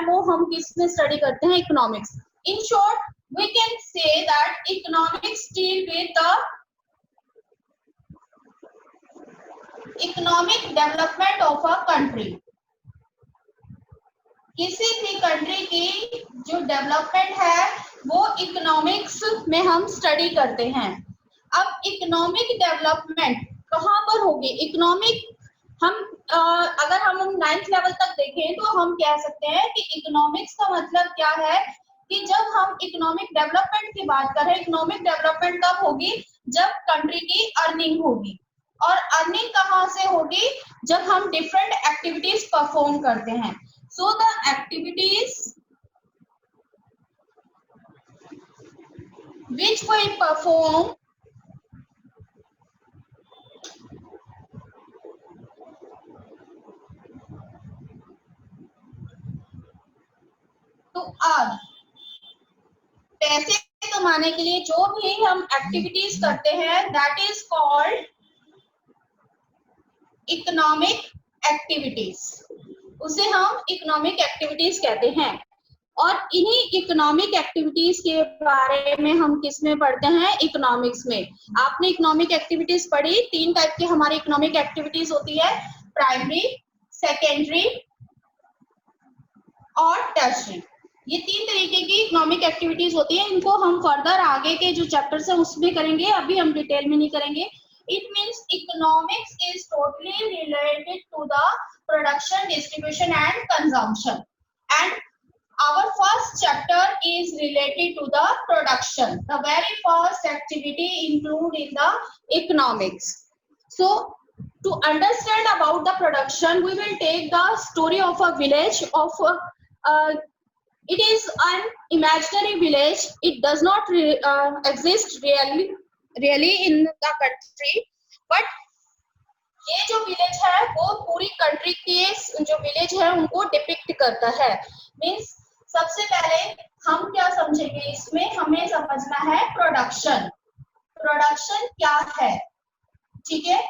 वो हम किस में स्टडी करते हैं, economics. In short we can say that economics deal with the economic development of a country. किसी भी कंट्री की जो डेवलपमेंट है वो इकोनॉमिक्स में हम स्टडी करते हैं। अब इकोनॉमिक डेवलपमेंट कहाँ पर होगी? इकोनॉमिक हम अगर हम 9th लेवल तक देखें तो हम कह सकते हैं कि इकोनॉमिक्स का मतलब क्या है कि जब हम इकोनॉमिक डेवलपमेंट की बात करें, इकोनॉमिक डेवलपमेंट तब होगी जब कंट्री की अर्निंग होगी। और अर्निंग कहाँ से होगी? जब हम डिफरेंट एक्टिविटीज परफॉर्म करते हैं। So the activities which we perform to earn, पैसे कमाने के लिए जो भी हम एक्टिविटीज करते हैं that is called economic activities, उसे हम इकोनॉमिक एक्टिविटीज कहते हैं। और इन्हीं इकोनॉमिक एक्टिविटीज के बारे में हम किस में पढ़ते हैं? इकोनॉमिक्स में। आपने इकोनॉमिक एक्टिविटीज पढ़ी, 3 टाइप की हमारी इकोनॉमिक एक्टिविटीज होती है, प्राइमरी, सेकेंडरी और टर्शियरी। ये 3 तरीके की इकोनॉमिक एक्टिविटीज होती है। इनको हम फर्दर आगे के जो चैप्टर्स हैं उसमें करेंगे, अभी हम डिटेल में नहीं करेंगे। It means economics is totally related to the production, distribution and consumption. And our first chapter is related to the production, the very first activity included in the economics. So to understand about the production, we will take the story of a village of it is an imaginary village. It does not exist really in the country, but ये जो village है वो पूरी country के जो village है उनको depict करता है। मीन्स सबसे पहले हम क्या समझेंगे इसमें? हमें समझना है प्रोडक्शन। प्रोडक्शन क्या है, ठीक है?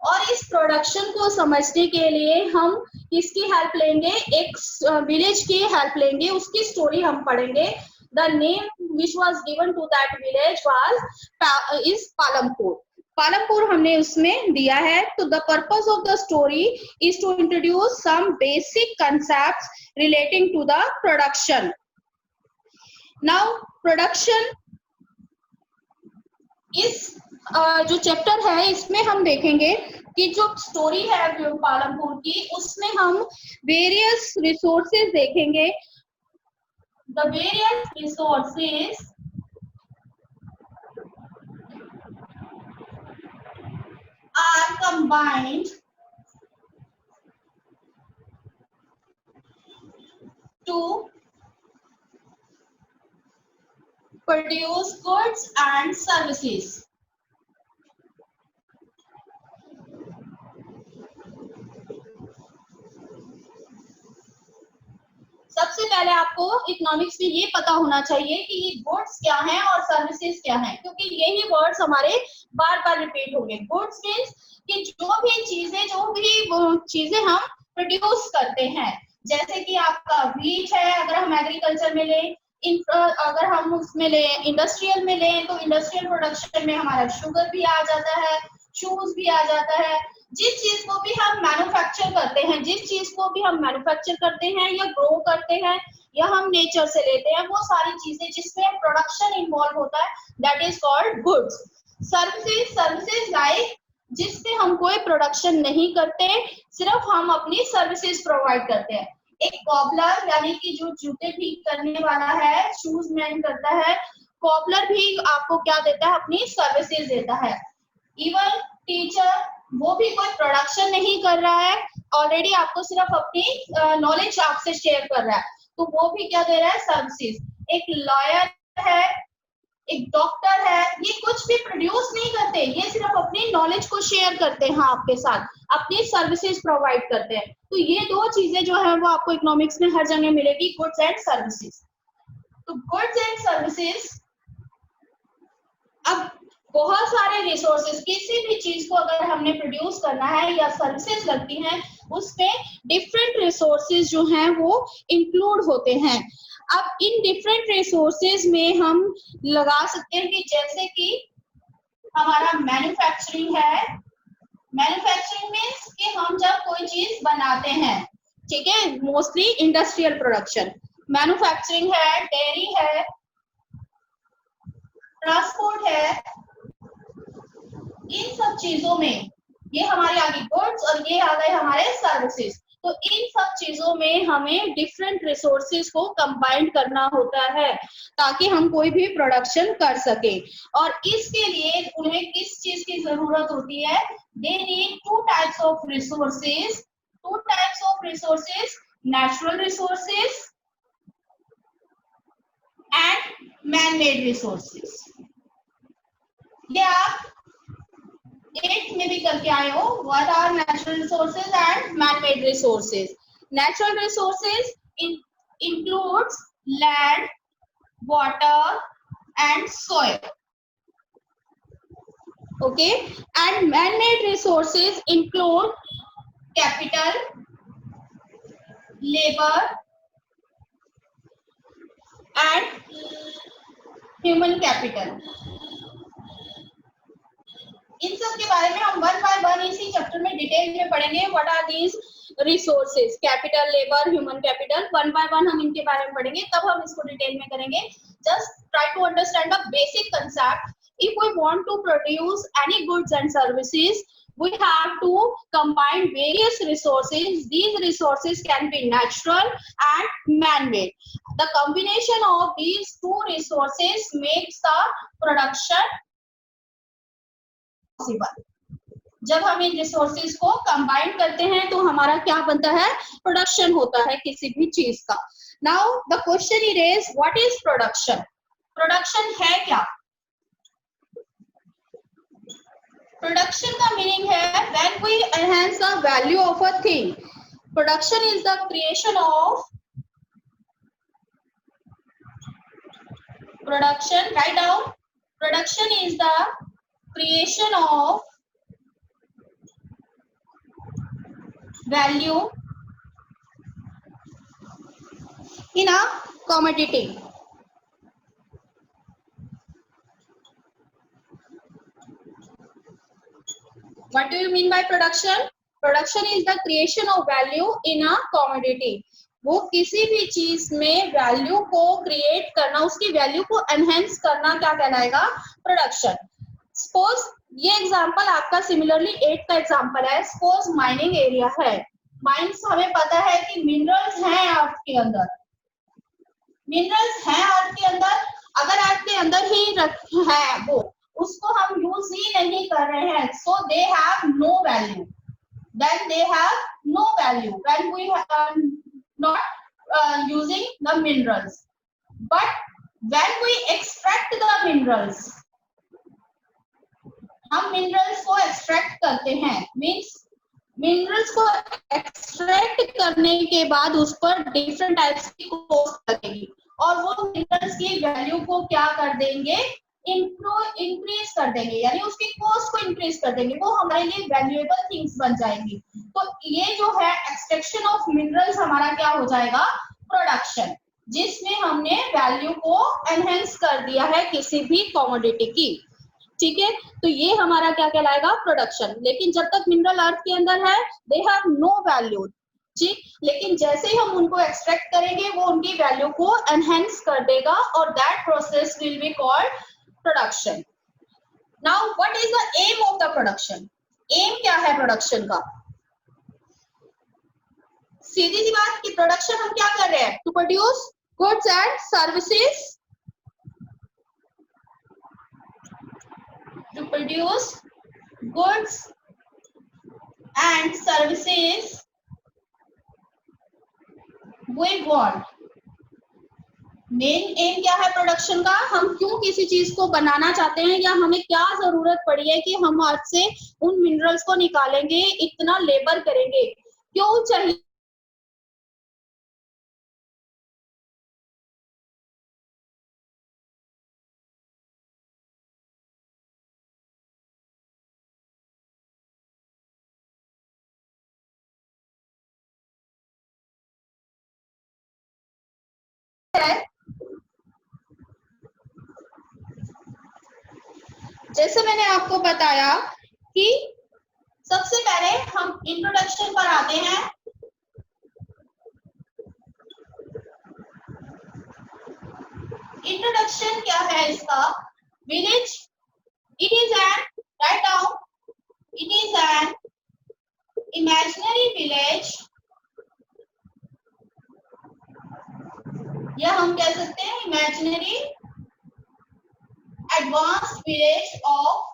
और इस प्रोडक्शन को समझने के लिए हम किसकी हेल्प लेंगे? एक विलेज की हेल्प लेंगे, उसकी स्टोरी हम पढ़ेंगे। The name which was given to that village was is Palampur. Palampur हमने उसमें दिया है। तो the purpose of the story is to introduce some basic concepts relating to the production. Now production is जो चैप्टर है इसमें हम देखेंगे कि जो स्टोरी है पालमपुर की, उसमें हम वेरियस रिसोर्सेज देखेंगे। The various resources are combined to produce goods and services. सबसे पहले आपको इकोनॉमिक्स में ये पता होना चाहिए कि ये गुड्स क्या हैं और सर्विसेज क्या हैं, क्योंकि यही वर्ड्स हमारे बार बार रिपीट होंगे। गुड्स मीन्स कि जो भी चीजें हम प्रोड्यूस करते हैं, जैसे कि आपका व्हीट है अगर हम एग्रीकल्चर में लें, अगर हम उसमें लें इंडस्ट्रियल में लें तो इंडस्ट्रियल प्रोडक्शन में हमारा शुगर भी आ जाता है, शूज भी आ जाता है। जिस चीज को भी हम मैन्युफैक्चर करते हैं या ग्रो करते हैं या हम नेचर से लेते हैं, वो सारी चीजें जिसमें प्रोडक्शन इन्वॉल्व होता है that is called goods. Services like जिससे हम कोई प्रोडक्शन नहीं करते, सिर्फ हम अपनी सर्विसेज प्रोवाइड करते हैं। एक कॉबलर यानी कि जो जूते ठीक करने वाला है, शूज मेंट करता है, कॉबलर भी आपको क्या देता है? अपनी सर्विसेज देता है। इवन टीचर, वो भी कोई प्रोडक्शन नहीं कर रहा है, ऑलरेडी आपको सिर्फ अपनी नॉलेज आपसे शेयर कर रहा है, तो वो भी क्या दे रहा है? सर्विसेज। एक लॉयर है, एक डॉक्टर है, ये कुछ भी प्रोड्यूस नहीं करते, ये सिर्फ अपनी नॉलेज को शेयर करते हैं आपके साथ, अपनी सर्विसेज प्रोवाइड करते हैं। तो ये 2 चीजें जो है वो आपको इकोनॉमिक्स में हर जगह मिलेगी, गुड्स एंड सर्विसेज। तो गुड्स एंड सर्विसेज, अब बहुत सारे रिसोर्सेज, किसी भी चीज को अगर हमने प्रोड्यूस करना है या सर्विसेज लगती हैं उसमें डिफरेंट रिसोर्सेज जो हैं वो इंक्लूड होते हैं। अब इन डिफरेंट रिसोर्सेज में हम लगा सकते हैं कि जैसे कि हमारा मैन्युफैक्चरिंग है। मैन्युफैक्चरिंग मीन्स कि हम जब कोई चीज बनाते हैं, ठीक है, मोस्टली इंडस्ट्रियल प्रोडक्शन। मैन्युफैक्चरिंग है, डेयरी है, ट्रांसपोर्ट है, इन सब चीजों में ये हमारे आगे गुड्स और ये आ गए हमारे सर्विसेज। तो इन सब चीजों में हमें डिफरेंट रिसोर्सेज को कंबाइन करना होता है ताकि हम कोई भी प्रोडक्शन कर सके। और इसके लिए उन्हें किस चीज की जरूरत होती है? They need to types of resources. To types of resources, natural resources and man made resources. ये आप 8th में भी करके आए हो। What are natural resources and man-made resources? Natural resources includes land, water, and soil. Okay, and man-made resources include capital, labor, and human capital. इन सब के बारे में हम वन बाय वन इसी चैप्टर में डिटेल में पढ़ेंगे। What are these resources, capital, labour, human capital, one by one हम इनके बारे में पढ़ेंगे, तब हम इसको डिटेल में करेंगे। Just try to understand the basic concept. If we want to produce any goods and services, we have to combine various resources. These resources can be natural and man-made. The combination of these two resources makes the production possible. जब हम इन resources को combine करते हैं तो हमारा क्या बनता है? प्रोडक्शन होता है किसी भी चीज का। Now the question is raise, what is production? Production है क्या? प्रोडक्शन का मीनिंग है when we enhance the value of a thing. Production is the creation of, production, write down, production is the creation of value in a commodity. What do you mean by production? Production is the creation of value in a commodity. वो किसी भी चीज में value को create करना, उसकी value को enhance करना क्या कहलाएगा? प्रोडक्शन। सपोज ये एग्जांपल आपका सिमिलरली 8 का एग्जांपल है। सपोज माइनिंग एरिया है। माइंस हमें पता है कि मिनरल्स हैं अर्थ के अंदर, मिनरल्स हैं अर्थ के अंदर। अगर अर्थ के अंदर ही है वो, उसको हम यूज ही नहीं कर रहे हैं, so they have no value. Then they have no value when we not using the minerals. But when we extract the minerals, हम मिनरल्स को एक्सट्रैक्ट करते हैं, मीन्स मिनरल्स को एक्सट्रैक्ट करने के बाद उस पर डिफरेंट टाइप्स की कॉस्ट लगेगी और वो मिनरल्स की वैल्यू को क्या कर देंगे? इंक्रीज कर देंगे, यानी उसकी कॉस्ट को इंक्रीज कर देंगे, वो हमारे लिए वैल्यूएबल थिंग्स बन जाएंगी। तो ये जो है एक्सट्रैक्शन ऑफ मिनरल्स हमारा क्या हो जाएगा? प्रोडक्शन, जिसमें हमने वैल्यू को एनहेंस कर दिया है किसी भी कमोडिटी की। ठीक है, तो ये हमारा क्या कहलाएगा? प्रोडक्शन। लेकिन जब तक मिनरल अर्थ के अंदर है, दे हैव नो वैल्यू। ठीक, लेकिन जैसे ही हम उनको एक्सट्रैक्ट करेंगे वो उनकी वैल्यू को एनहेंस कर देगा और that process will be called production. Now what is the aim of the production? Aim क्या है प्रोडक्शन का? सीधी सी बात कि प्रोडक्शन हम क्या कर रहे हैं? To produce goods and services, to produce goods and services we want। Main aim क्या है प्रोडक्शन का? हम क्यों किसी चीज को बनाना चाहते हैं, या हमें क्या जरूरत पड़ी है कि हम आज से उन मिनरल्स को निकालेंगे, इतना लेबर करेंगे, क्यों चाहिए? है, जैसे मैंने आपको बताया कि सबसे पहले हम इंट्रोडक्शन पर आते हैं। इंट्रोडक्शन क्या है इसका? Village, it is an, write down, it is an imaginary village, या हम कह सकते हैं imaginary advanced village of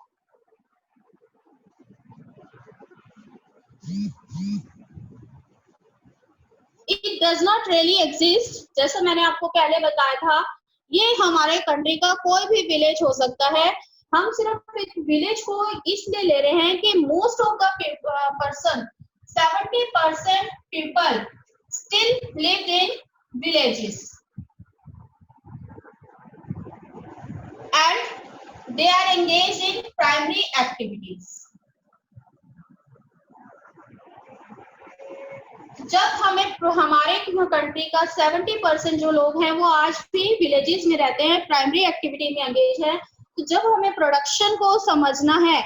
it does not really exist. जैसे मैंने आपको पहले बताया था, ये हमारे कंट्री का कोई भी विलेज हो सकता है। हम सिर्फ एक विलेज को इसलिए ले रहे हैं कि most of the person, 70% people still live in villages and they are engaged in primary activities. जब हमारे कंट्री का 70% जो लोग हैं वो आज भी विलेजेस में रहते हैं, प्राइमरी एक्टिविटी में एंगेज है, तो जब हमें प्रोडक्शन को समझना है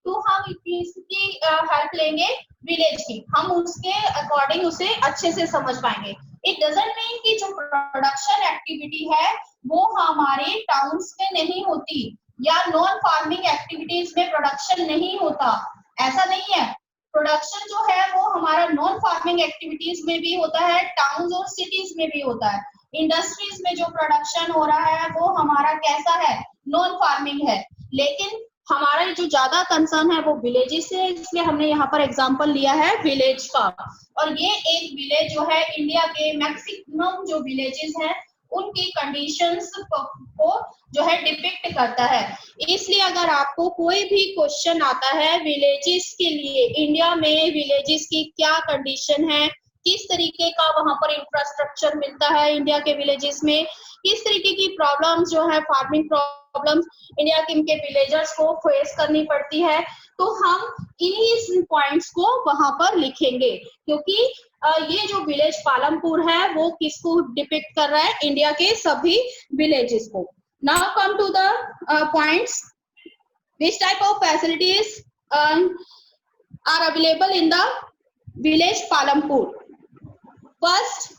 तो हम इसकी हेल्प लेंगे विलेज की, हम उसके अकॉर्डिंग उसे अच्छे से समझ पाएंगे। इट डजंट मीन कि जो प्रोडक्शन एक्टिविटी है वो हमारे टाउन्स में नहीं होती या नॉन फार्मिंग एक्टिविटीज में प्रोडक्शन नहीं होता, ऐसा नहीं है। प्रोडक्शन जो है वो हमारा नॉन फार्मिंग एक्टिविटीज में भी होता है, टाउन्स और सिटीज में भी होता है। इंडस्ट्रीज में जो प्रोडक्शन हो रहा है वो हमारा कैसा है? नॉन फार्मिंग है। लेकिन हमारा जो ज्यादा कंसर्न है वो विलेजेस से, इसलिए हमने यहाँ पर एग्जांपल लिया है विलेज का। और ये एक विलेज जो है इंडिया के मैक्सिमम जो विलेजेस हैं उनकी कंडीशंस को जो है डिपिक्ट करता है। इसलिए अगर आपको कोई भी क्वेश्चन आता है विलेजेस के लिए, इंडिया में विलेजेस की क्या कंडीशन है, किस तरीके का वहां पर इंफ्रास्ट्रक्चर मिलता है इंडिया के विलेजेस में, किस तरीके की प्रॉब्लम्स जो है फार्मिंग प्रॉब्लम्स इंडिया के विलेजर्स को फेस करनी पड़ती है, तो हम इन्हीं पॉइंट्स को वहां पर लिखेंगे, क्योंकि ये जो विलेज पालमपुर है वो किसको डिपिक्ट कर रहा है? इंडिया के सभी विलेजेस को। Now come to the points, which type of facilities are available in the village Palampur. First,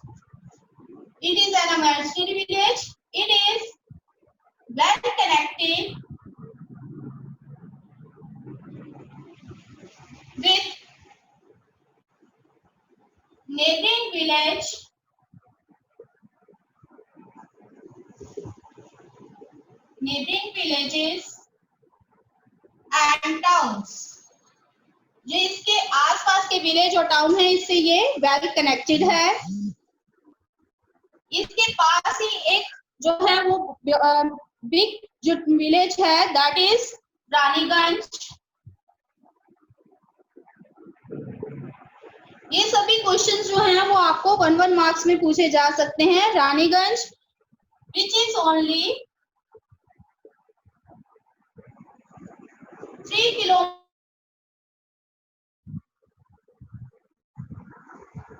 it is an imaginary village. It is well connected with neighboring village, neighboring villages and towns. जो इसके आसपास के village और town है इससे ये well connected है। इसके पास ही एक जो है वो बिग जो विलेज है दैट इज रानीगंज। ये सभी क्वेश्चंस जो हैं वो आपको 1-1 मार्क्स में पूछे जा सकते हैं। Raniganj which is only 3 kilometre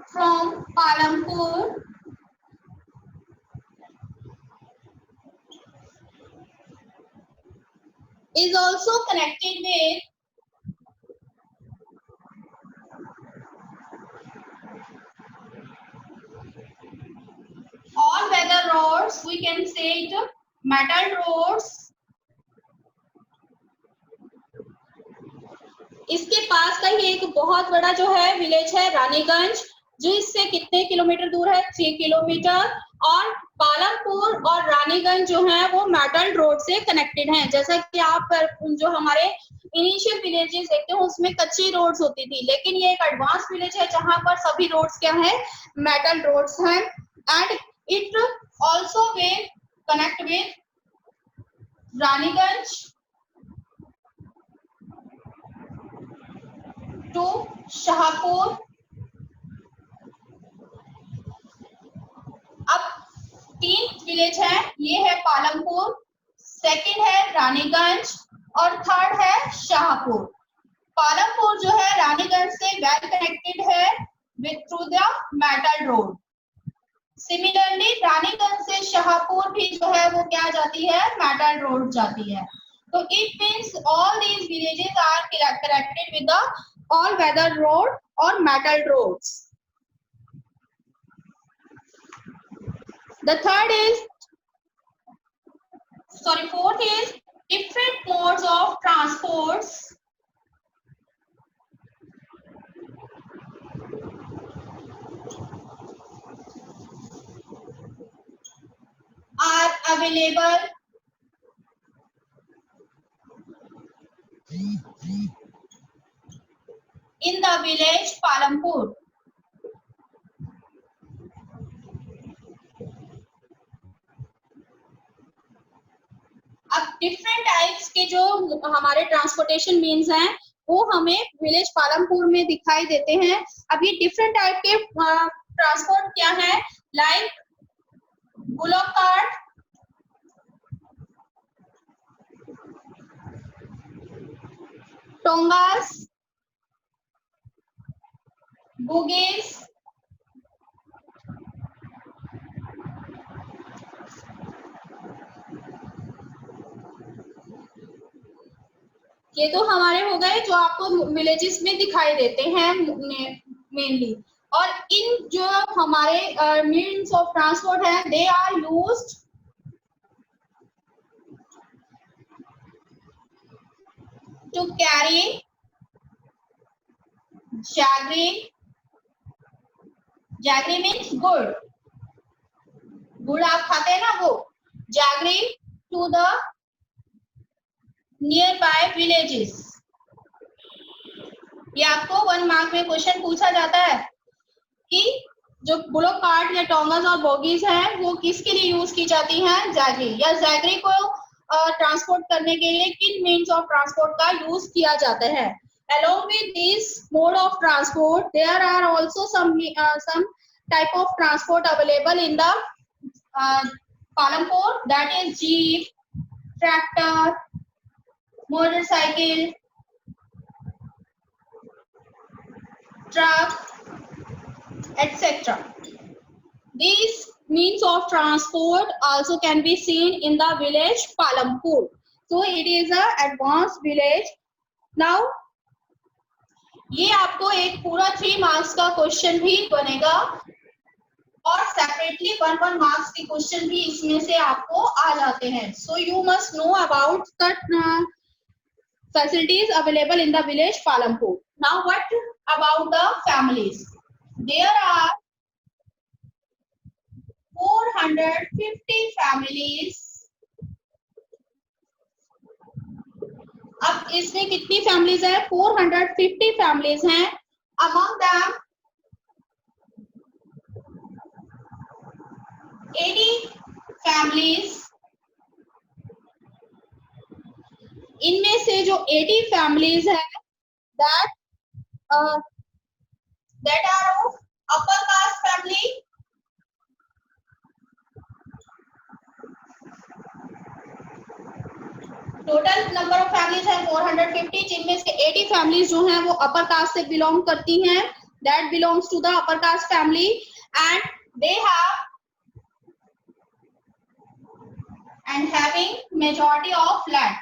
from Palampur, is also connected with all weather roads, we can say it metal roads। इसके पास का ही एक बहुत बड़ा जो है विलेज है रानीगंज, जो इससे कितने किलोमीटर दूर है? 3 किलोमीटर। और पालमपुर और रानीगंज जो है वो मेटल रोड से कनेक्टेड हैं। जैसा कि आप जो हमारे इनिशियल विलेजेस देखते हैं उसमें कच्ची रोड्स होती थी, लेकिन ये एक एडवांस विलेज है जहां पर सभी रोड्स क्या है? मेटल रोड्स हैं। And it also will connect with Raniganj to Shahpur. अब 3 विलेज है, ये है पालमपुर, सेकंड है रानीगंज और थर्ड है शाहपुर। पालमपुर जो है रानीगंज से वेल कनेक्टेड है with through the metal road. Similarly Raniganj से शाहपुर भी जो है वो क्या जाती है, मेटल रोड जाती है। तो it means all these villages are connected with the all weather road और metal roads. The third is fourth is different modes of transports are available in the village Palampur. अब different types के जो हमारे transportation means हैं वो हमें village Palampur में दिखाई देते हैं। अब ये डिफरेंट टाइप के ट्रांसपोर्ट क्या है, लाइक बुलॉक कार्ट, टोंगास, बुगेस, ये तो हमारे हो गए जो आपको विलेजेस में दिखाई देते हैं मेनली। और इन जो हमारे मीन्स ऑफ ट्रांसपोर्ट है, they are used to carry jaggery, jaggery means गुड़, गुड़ आप खाते हैं ना वो, jaggery to the nearby villages. ये आपको 1 मार्क में क्वेश्चन पूछा जाता है कि जो बुलॉक कार्ट या टोंगस और बोगीज हैं वो किसके लिए यूज की जाती हैं, जैगरी, या जैगरी को ट्रांसपोर्ट करने के लिए किन मीन्स ऑफ ट्रांसपोर्ट का यूज किया जाता है। Along with this mode of transport, there are also some type of transport available in the Palampur, that is jeep, tractor, motorcycle, truck, etc. These means of transport also can be seen in the village Palampur. So it is a advanced village. Now ये आपको एक पूरा 3 marks का question भी बनेगा और separately 1 marks के question भी इसमें से आपको आ जाते हैं। So you must know about the facilities available in the village Palampur. Now what about the families? There are 450 families. अब इसमें कितनी फैमिलीज है, 450 फैमिलीज हैं। Among them 80 families, इनमें से जो 80 फैमिलीज है that are of upper caste family, total number of families है 450, जिनमें से 80 फैमिलीज जो हैं वो अपर कास्ट से बिलोंग करती हैं, that belongs to the upper caste family, and they have and having majority of land.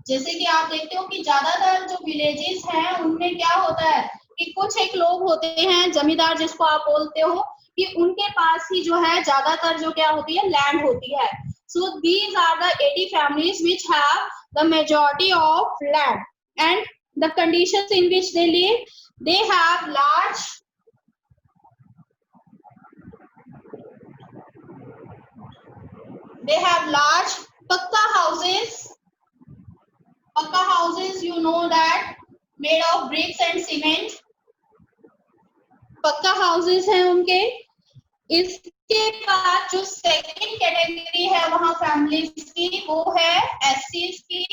जैसे कि आप देखते हो कि ज्यादातर जो विलेजेस हैं उनमें क्या होता है कि कुछ एक लोग होते हैं जमींदार जिसको आप बोलते हो, कि उनके पास ही जो है ज्यादातर जो क्या होती है, लैंड होती है। So these are the 80 families which have the majority of land, and the conditions in which they live, they have large pakka houses. Pakka houses, you know that, made of bricks and cement. पक्का houses हैं उनके। इसके बाद जो second category है वहां families की, वो है एससीज की,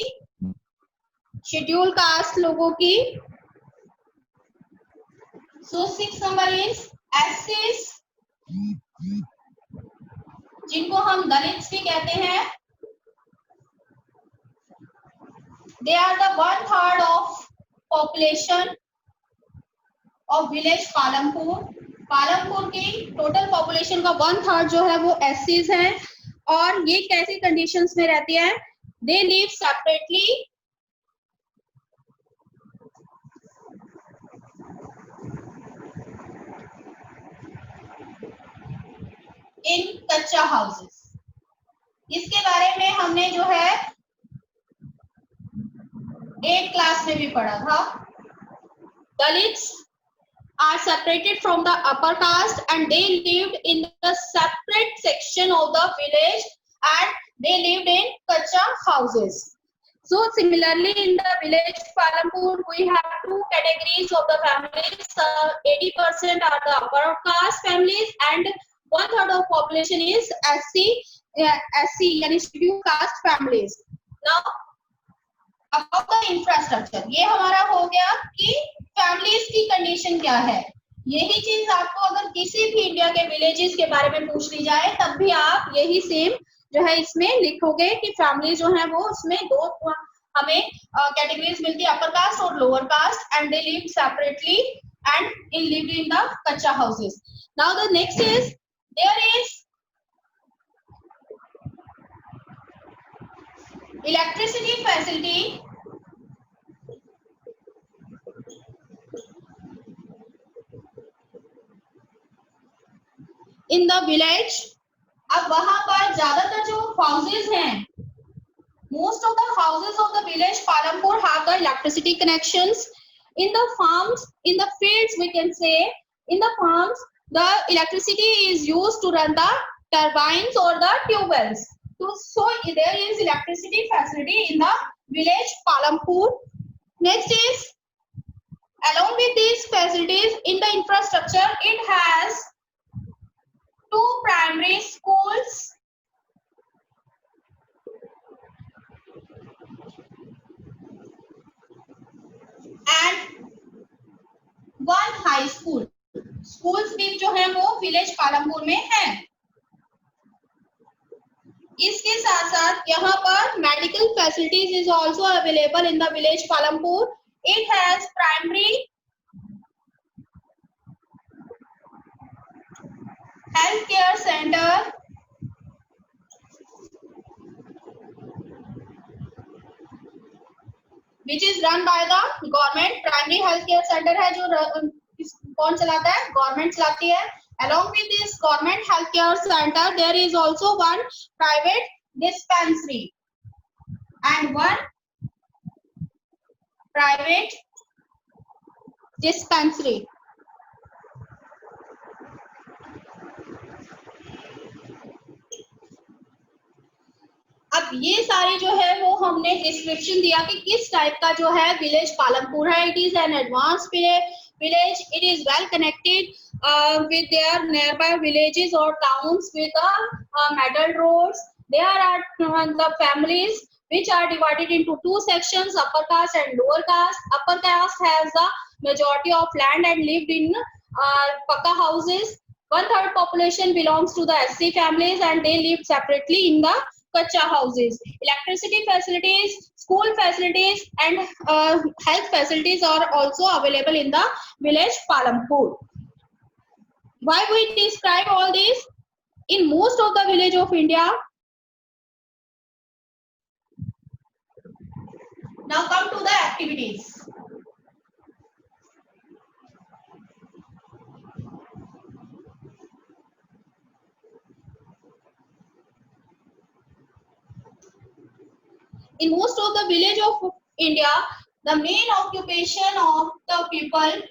शेड्यूल कास्ट लोगों की। सो 6 नंबर इज एससीज, जिनको हम दलित्स भी कहते हैं। They are the 1/3 of population of village Palampur. Palampur की टोटल पॉपुलेशन का 1/3 जो है वो एससीज हैं, और ये कैसी कंडीशंस में रहती है? दे लिव सेपरेटली इन कच्चा हाउसेस। इसके बारे में हमने जो है 8th क्लास में भी पढ़ा था। Dalits are separated from the upper caste and they lived in the separate section of the village and they lived in kacha houses. So similarly in the village Palampur we have two categories of the families. 80% are the upper caste families and 1/3 of population is SC yani scheduled caste families. Now about the infrastructure, ये हमारा हो गया कि families की condition क्या है। यही चीज आपको अगर किसी भी इंडिया के विलेजेस के बारे में पूछ ली जाए तब भी आप यही सेम जो है इसमें लिखोगे कि फैमिली जो है वो उसमें दो हमें कैटेगरीज मिलती है, अपर कास्ट और lower caste, and they live separately and in lived in the kachcha houses. Now the next is there is electricity facility in the village। अब वहां पर ज्यादातर जो हाउसेज हैं, most of the houses of the village Palampur have the electricity connections। in the farms, in the fields we can say, in the farms the electricity is used to run the turbines or the tube wells। So there is electricity facility in the village Palampur। Next is, along with these facilities in the infrastructure, it has two primary schools and one high school। schools भी जो है वो village Palampur में है। इसके साथ साथ यहाँ पर medical facilities is also available in the village Palampur. It has primary health care centre which is run by the government। Primary health care centre है जो कौन चलाता है? गवर्नमेंट चलाती है। along with this government health care center there is also one private dispensary and one private dispensary। अब ये सारे जो है वो हमने डिस्क्रिप्शन दिया कि किस टाइप का जो है विलेज पालमपुर है। It is an advance village। it is well connected with their nearby villages or towns with metal roads। there are the families which are divided into two sections, upper caste and lower caste। upper caste has the majority of land and lived in pakka houses। 1/3 population belongs to the SC families and they live separately in the kacha houses। electricity facilities, school facilities and health facilities are also available in the village Palampur। why we describe all this? in most of the village of India, now come to the activities। in most of the village of India, the main occupation of the people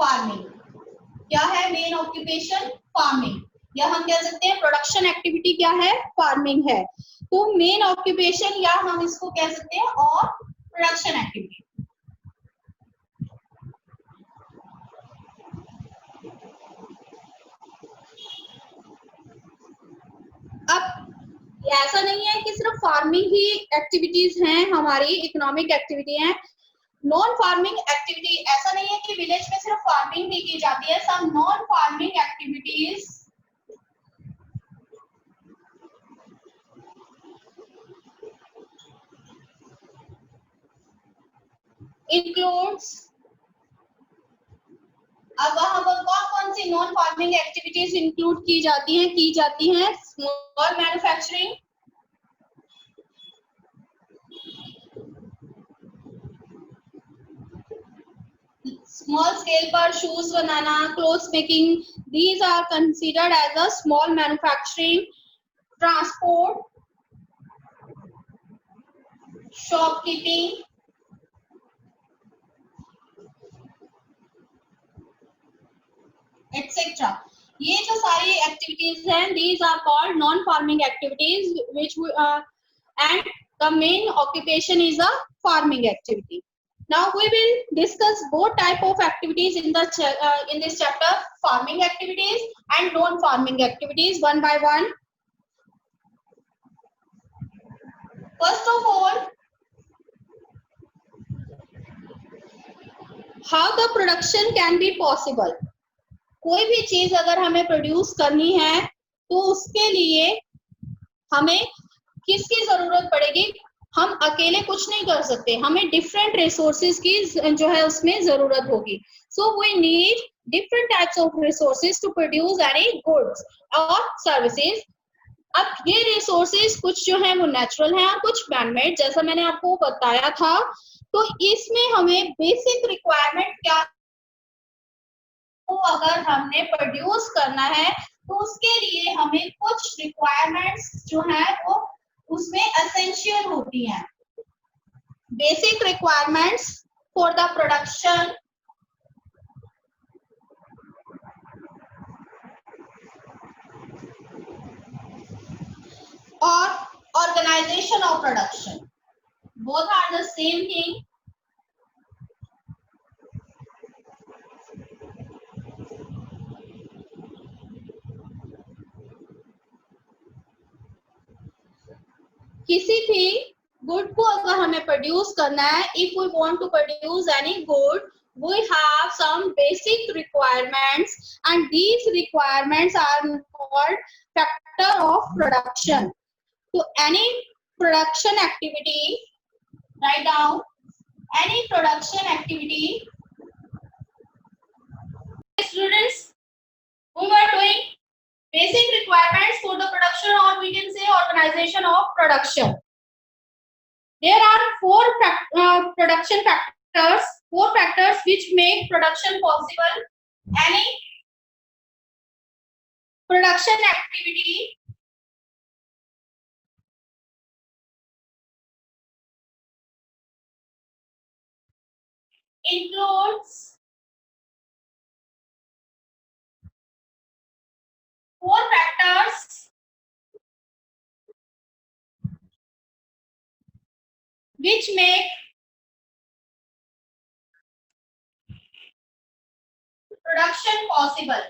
farming. क्या है main occupation? Farming, या हम कह सकते हैं production activity क्या है? Farming है। तो मेन ऑक्यूपेशन या हम इसको कह सकते हैं और प्रोडक्शन एक्टिविटी। अब ऐसा नहीं है कि सिर्फ फार्मिंग ही एक्टिविटीज हैं, हमारी इकोनॉमिक एक्टिविटी है। नॉन फार्मिंग एक्टिविटी, ऐसा नहीं है कि विलेज में सिर्फ फार्मिंग ही की जाती है। Some non farming activities includes, अब वहां पर कौन कौन सी नॉन फार्मिंग एक्टिविटीज इंक्लूड की जाती हैं स्मॉल मैन्युफैक्चरिंग, स्मॉल स्केल पर शूज बनाना, clothes making, these are considered as a small manufacturing, transport, shopkeeping, etcetera. ये जो सारी एक्टिविटीज हैं, these are called non farming activities which and the main occupation is a farming activity. Now we will discuss both type of activities in this chapter, farming activities and non farming activities, one by one. First of all, how the production can be possible. कोई भी चीज अगर हमें produce करनी है तो उसके लिए हमें किसकी जरूरत पड़ेगी, हम अकेले कुछ नहीं कर सकते, हमें डिफरेंट रिसोर्सेज की जो है उसमें जरूरत होगी। So we need different types of resources to produce any goods और सर्विसेज। अब ये रिसोर्सेज कुछ जो है वो नेचुरल है और कुछ मैनमेड, जैसा मैंने आपको बताया था। तो इसमें हमें बेसिक रिक्वायरमेंट क्या, तो अगर हमने प्रोड्यूस करना है तो उसके लिए हमें कुछ रिक्वायरमेंट्स जो है वो उसमें एसेंशियल होती हैं। Basic requirements for the production और organization of production, both are the same thing. किसी भी गुड को अगर हमें प्रोड्यूस करना है, if we want to produce any good, we have some basic requirements and these requirements are called factor of production. So any production activity, write down any production activity, students, we were doing basic requirements for the production, or we can say organization of production. There are four production factors, four factors which make production possible. Any production activity includes four factors which make production possible.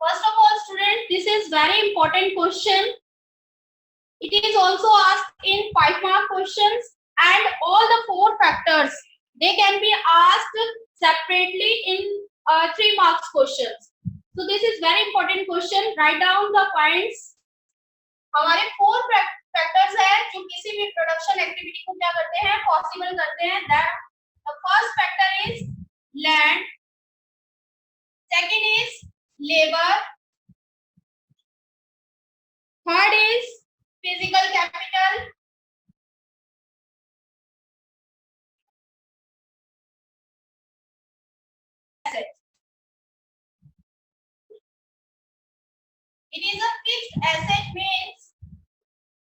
First of all, students, this is very important question. It is also asked in 5-mark questions, and all the four factors they can be asked separately in 3 marks questions. So this is very important question. Write down the points. हमारे 4 factors हैं जो किसी भी production activity को क्या करते हैं, possible करते हैं। That the first factor is land, second is labour, third is physical capital, it is a fixed asset means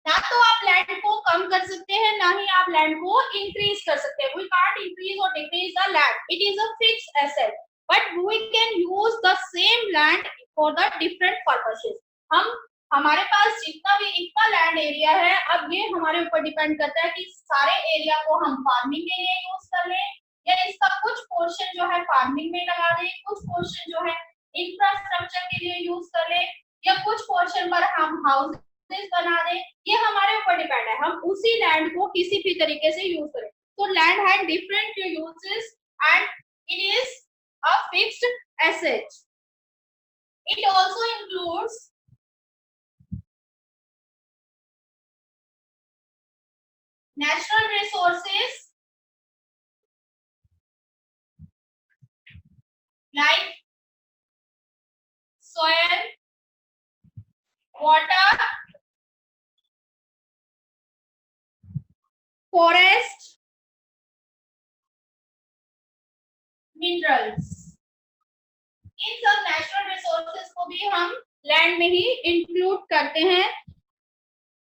ना तो आप लैंड को कम कर सकते हैं, ना ही आप लैंड को इंक्रीज कर सकते हैं। वी कांट इंक्रीज और decrease the land, it is a fixed asset, but we can use the same land for the different purposes. हम हमारे पास जितना भी इतना लैंड एरिया है, अब ये हमारे ऊपर डिपेंड करता है कि सारे एरिया को हम फार्मिंग के लिए यूज कर लें या इसका कुछ पोर्शन जो है फार्मिंग में लगा दें, कुछ पोर्शन जो है इंफ्रास्ट्रक्चर के लिए यूज कर लें या कुछ पोर्शन पर हम हाउसेस बना दें। ये हमारे ऊपर डिपेंड है, हम उसी लैंड को किसी भी तरीके से यूज करें। तो land had different uses and it is a fixed asset. It also includes natural resources like soil, water, forest, minerals, इन सब नेचुरल रिसोर्सेज को भी हम लैंड में ही इंक्लूड करते हैं.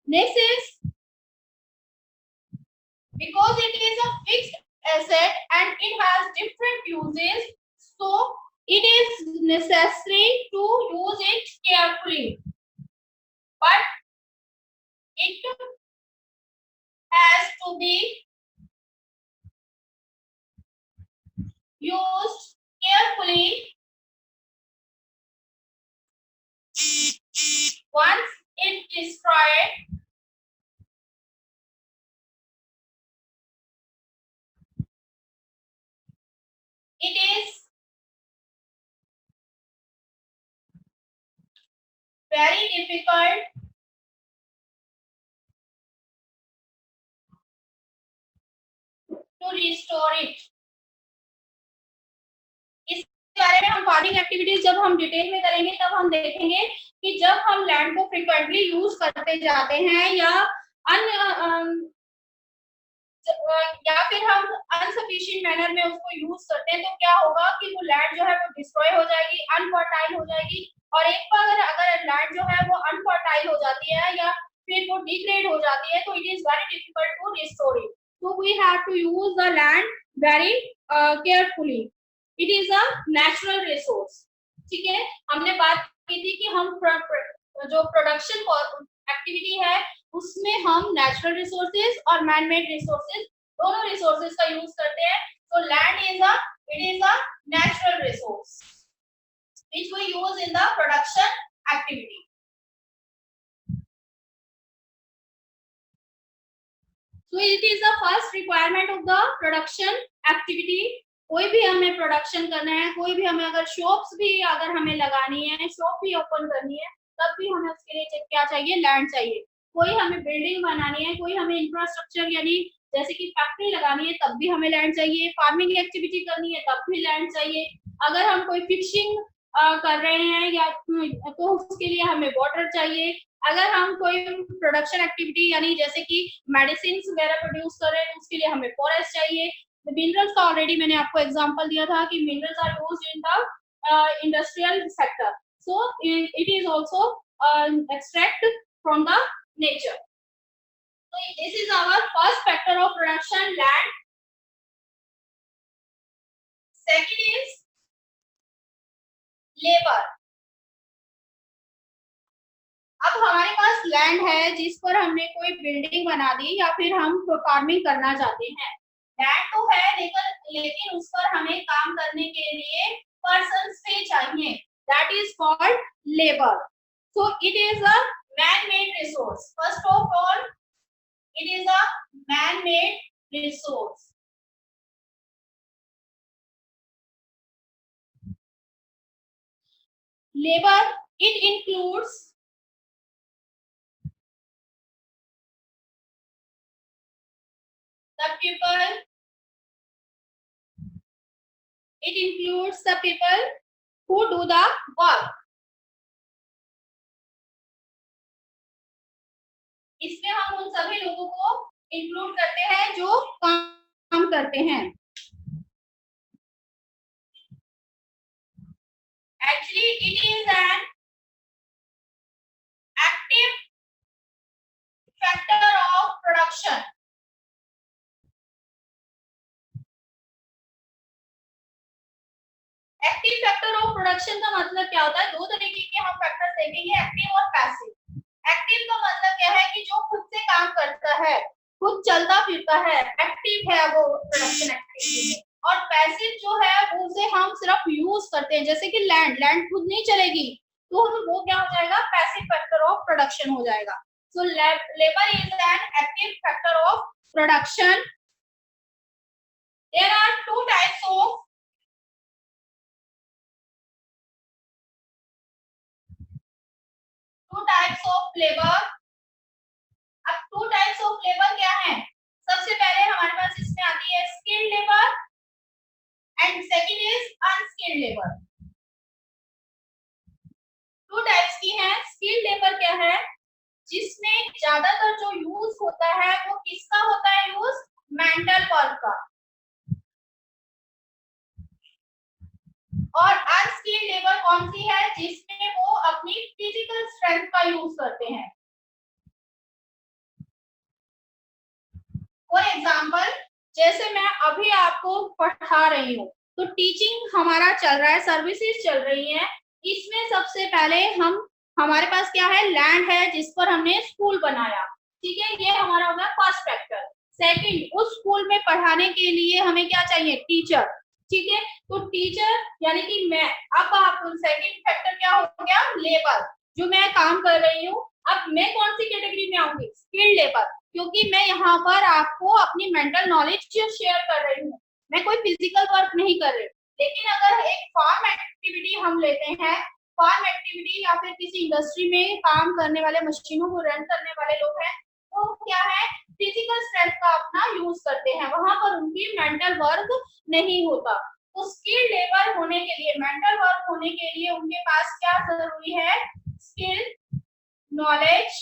Next is because it is a fixed asset and it has different uses, so it is necessary to use it carefully, but it has to be used carefully. Once it destroyed, it is very difficult to restore it. इस बारे में हम farming activities जब हम detail में करेंगे तब हम देखेंगे कि जब हम लैंड को फ्रीक्वेंटली यूज करते जाते हैं या फिर हम अनसफिशिएंट मैनर में उसको यूज करते हैं तो क्या होगा कि वो लैंड जो है वो डिस्ट्रॉय हो जाएगी, अनफर्टाइल हो जाएगी. और एक बार अगर लैंड जो है वो अनफर्टाइल हो जाती है या फिर वो डिग्रेड हो जाती है तो it is very difficult to restore it. So we have to use the land very carefully. It is a natural resource. ठीक है, हमने बात की थी कि हम जो प्रोडक्शन एक्टिविटी है उसमें हम नेचुरल रिसोर्सेज और मैन मेड रिसोर्सेज दोनों रिसोर्सेज का यूज करते हैं. So land is a natural resource which we use in the production activity. So it is the first requirement of the production activity. कोई भी हमें प्रोडक्शन करना है, कोई भी हमें अगर शॉप्स भी अगर हमें लगानी है, शॉप भी ओपन करनी है, तब भी हमें उसके लिए क्या चाहिए, लैंड चाहिए. कोई हमें बिल्डिंग बनानी है, कोई हमें इंफ्रास्ट्रक्चर यानी जैसे कि फैक्ट्री लगानी है तब भी हमें लैंड चाहिए. फार्मिंग एक्टिविटी करनी है तब भी लैंड चाहिए. अगर हम कोई फिशिंग कर रहे हैं या तो उसके लिए हमें वाटर चाहिए. अगर हम कोई प्रोडक्शन एक्टिविटी यानी जैसे कि मेडिसिन वगैरह प्रोड्यूस कर रहे हैं तो उसके लिए हमें फॉरेस्ट चाहिए. मिनरल्स का ऑलरेडी मैंने आपको एग्जांपल दिया था कि minerals are used in the industrial sector. So it is also extract from the nature. So this is our first factor of production, land. Second is labor. अब हमारे पास land है जिस पर हमने कोई बिल्डिंग बना दी या फिर हम फार्मिंग करना चाहते हैं. लैंड तो है लेकिन उस पर हमें काम करने के लिए पर्सन्स पे चाहिए. That is called labour. So it is a man made resource. First of all it is a man made resource. Labor, it includes the people. It includes the people who do the work. इसमें हम उन सभी लोगों को include करते हैं जो काम करते हैं. Actually, it is an active factor of production. Active factor of production का मतलब क्या होता है? दो तरीके के हम फैक्टर्स देखेंगे, एक्टिव और पैसिव. एक्टिव का मतलब क्या है कि जो खुद से काम करता है, खुद चलता फिरता है, एक्टिव है वो प्रोडक्शन एक्टिविटी में. और पैसिव जो है वो उसे हम सिर्फ यूज करते हैं. जैसे कि लैंड खुद नहीं चलेगी तो वो क्या हो जाएगा, पैसिव फैक्टर ऑफ प्रोडक्शन हो जाएगा. So labour is an active factor of production. There are two types of labour. अब टू टाइप्स ऑफ लेबर क्या है? सबसे पहले हमारे पास इसमें आती है skilled labour and second is unskilled labour. Two types की है। स्किल्ड लेबर क्या है, जिसमें ज्यादातर जो यूज होता है वो किसका होता है, यूज मेंटल वर्क का। और अनस्किल्ड लेबर कौन सी है, जिसमें वो अपनी फिजिकल स्ट्रेंथ का यूज करते हैं। फॉर एग्जाम्पल, जैसे मैं अभी आपको पढ़ा रही हूँ, तो टीचिंग हमारा चल रहा है, सर्विसेज चल रही है। इसमें सबसे पहले हमारे पास क्या है, लैंड है जिस पर हमने स्कूल बनाया, ठीक है, ये हमारा होगा फर्स्ट फैक्टर। सेकंड, उस स्कूल में पढ़ाने के लिए हमें क्या चाहिए, टीचर, ठीक है। तो टीचर यानी कि मैं, अब आप सेकंड फैक्टर क्या हो गया, लेबर, जो मैं काम कर रही हूँ। अब मैं कौन सी कैटेगरी में आऊंगी, स्किल्ड लेबर, क्योंकि मैं यहाँ पर आपको अपनी मेंटल नॉलेज शेयर कर रही हूँ, मैं कोई फिजिकल वर्क नहीं कर रही। लेकिन अगर एक फार्म एक्टिविटी हम लेते हैं, फार्म एक्टिविटी या फिर किसी इंडस्ट्री में काम करने वाले, मशीनों को रन करने वाले लोग हैं, वो क्या है, फिजिकल स्ट्रेंथ का अपना यूज करते हैं, वहां पर उनकी मेंटल वर्क नहीं होता। तो स्किल लेबर होने के लिए, मेंटल वर्क होने के लिए उनके पास क्या जरूरी है, स्किल, नॉलेज,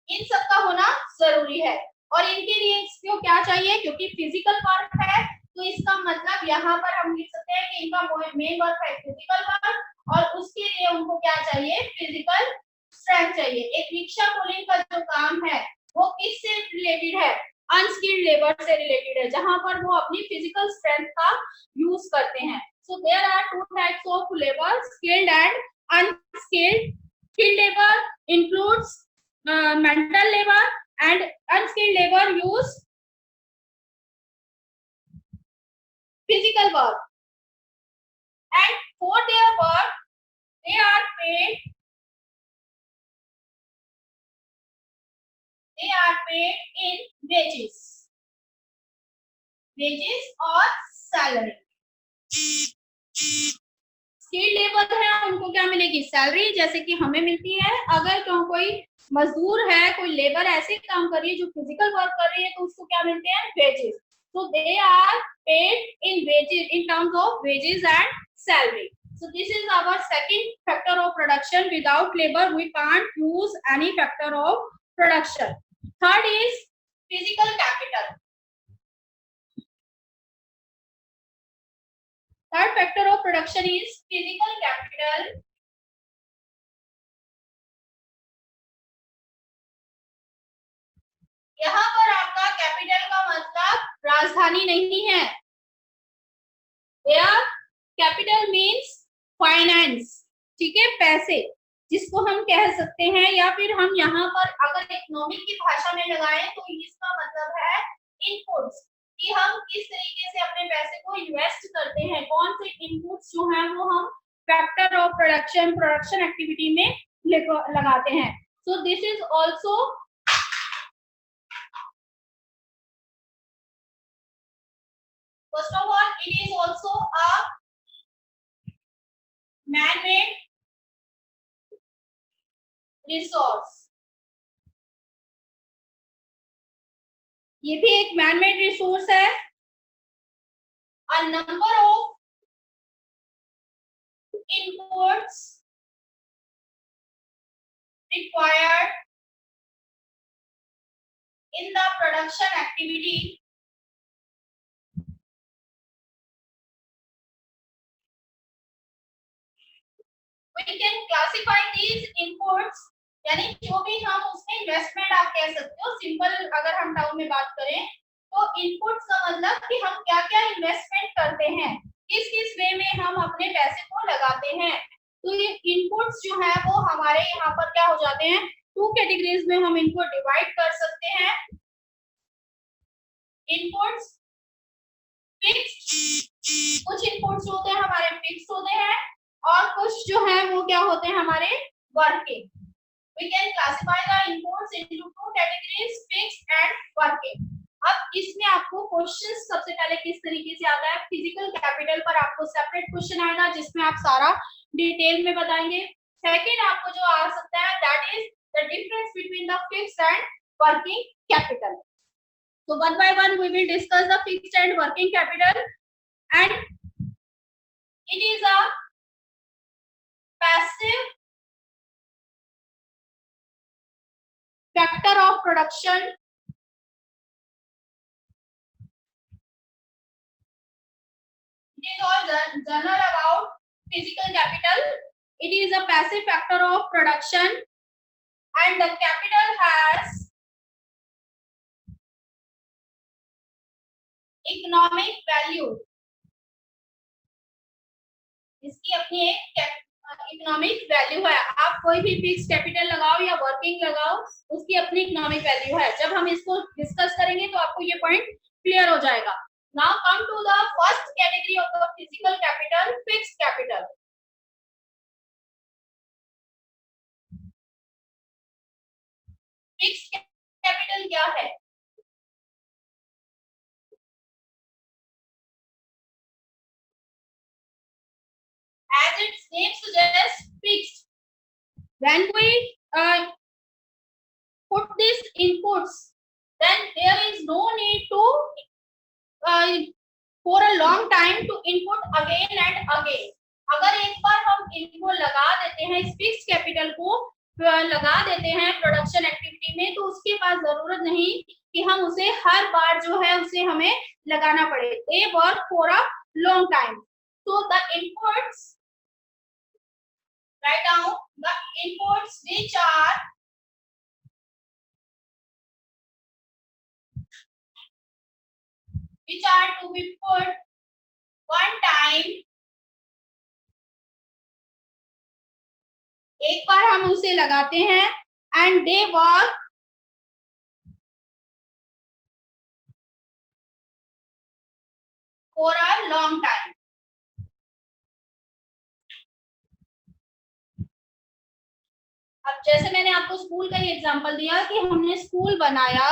इन सब का होना जरूरी है। और इनके लिए इसको क्या चाहिए, क्योंकि फिजिकल वर्क है, तो इसका मतलब यहाँ पर हम लिख सकते हैं कि इनका मेन वर्क है फिजिकल वर्क, और उसके लिए उनको क्या चाहिए, फिजिकल स्ट्रेंथ चाहिए। एक रिक्शा पुलिंग का जो काम है वो किससे रिलेटेड है, अनस्किल्ड लेबर से रिलेटेड है, जहां पर वो अपनी फिजिकल स्ट्रेंथ का यूज करते हैं। So there are two types of labour, skilled and unskilled. Skilled labour includes mental labor, and unskilled labor use physical work, and for their work they are paid in wages or salary। Skilled labour है, उनको क्या मिलेगी, salary, जैसे कि हमें मिलती है। अगर कोई मजदूर है, कोई लेबर ऐसे काम कर रही है जो फिजिकल वर्क कर रही है, तो उसको क्या मिलते हैं, wages. So they are paid in wages, in terms of wages and salary. So this is our second factor of production. Without labor, we can't use any factor of production. Third is physical capital. Third factor of production is physical capital. यहाँ पर आपका capital का मतलब राजधानी नहीं है, या capital means finance, ठीक है, पैसे, जिसको हम कह सकते हैं, या फिर हम यहाँ पर अगर इकोनॉमिक की भाषा में लगाएं तो इसका मतलब है इनपुट्स, कि हम किस तरीके से अपने पैसे को इन्वेस्ट करते हैं, कौन से इनपुट्स जो हैं वो हम फैक्टर ऑफ प्रोडक्शन एक्टिविटी में लगाते हैं। So this is also first of all, it is also a man-made resource. ये भी एक मैन-मेड रिसोर्स है। A number of inputs required in the production activity we can classify these inputs, यानी जो भी हम उसमें इन्वेस्टमेंट आप कह सकते हो, सिंपल अगर हम टाउन में बात करें तो इनपुट्स का मतलब कि हम क्या क्या इन्वेस्टमेंट करते हैं, किस किस वे में हम अपने पैसे को लगाते हैं। तो ये इनपुट्स जो है वो हमारे यहाँ पर क्या हो जाते हैं, टू कैटेगरीज में हम इनको डिवाइड कर सकते हैं। इनपुट्स फिक्स्ड, कुछ इनपुट्स होते हैं हमारे फिक्स होते हैं, और कुछ जो है वो क्या होते हैं, हमारे working. We can classify the inputs into two categories, fixed and working. अब इसमें आपको क्वेश्चन सबसे पहले किस तरीके से आता है, फिजिकल कैपिटल पर आपको सेपरेट क्वेश्चन आएगा जिसमें आप सारा डिटेल में बताएंगे। सेकंड आपको जो आ सकता है that is the difference between the fixed and working capital. So one by one we will discuss the fixed and working capital, and it is a passive factor of production. It is all general about physical capital. It is a passive factor of production, and the capital has economic value. इसकी अपनी एक economic value है. आप कोई भी fix capital लगाओ या working लगाओ, उसकी अपनी इकोनॉमिक वैल्यू है. जब हम इसको डिस्कस करेंगे तो आपको ये पॉइंट क्लियर हो जाएगा. Now come to the first category of the physical capital, fixed capital. Fixed capital क्या है? As its name suggests, fixed. When we put these inputs, then there is no need to for a long time to input again and again. अगर एक बार हम इनको लगा देते हैं, इस फिक्स कैपिटल को लगा देते हैं प्रोडक्शन एक्टिविटी में, तो उसके बाद जरूरत नहीं कि हम उसे हर बार जो है उसे हमें लगाना पड़े. They work for a long time. So the inputs, write down the inputs which are to be put one time. एक बार हम उसे लगाते हैं, and they work for a long time. अब जैसे मैंने आपको स्कूल का ही एग्जांपल दिया कि हमने स्कूल बनाया,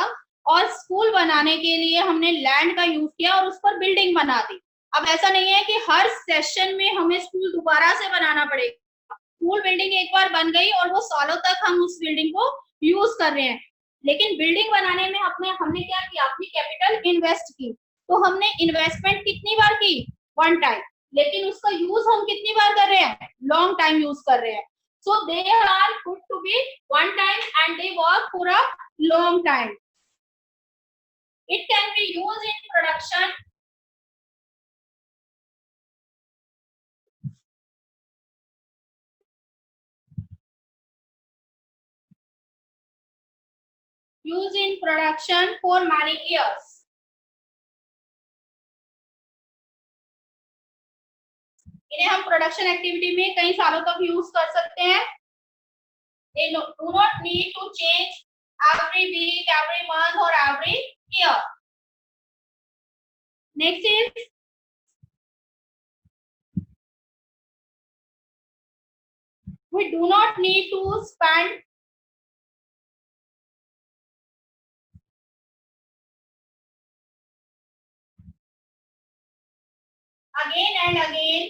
और स्कूल बनाने के लिए हमने लैंड का यूज किया और उस पर बिल्डिंग बना दी. अब ऐसा नहीं है कि हर सेशन में हमें स्कूल दोबारा से बनाना पड़ेगा. स्कूल बिल्डिंग एक बार बन गई और वो सालों तक हम उस बिल्डिंग को यूज कर रहे हैं. लेकिन बिल्डिंग बनाने में हमने क्या किया? अपनी कैपिटल इन्वेस्ट की. तो हमने इन्वेस्टमेंट कितनी बार की? One time. लेकिन उसका यूज हम कितनी बार कर रहे हैं? लॉन्ग टाइम यूज कर रहे हैं. So they are put to be one time and they work for a long time. It can be used in production. Used in production for many years. इन्हें हम प्रोडक्शन एक्टिविटी में कई सालों तक use कर सकते हैं. They do not need to change every week, every month or every year. Next is we do not need to spend again and again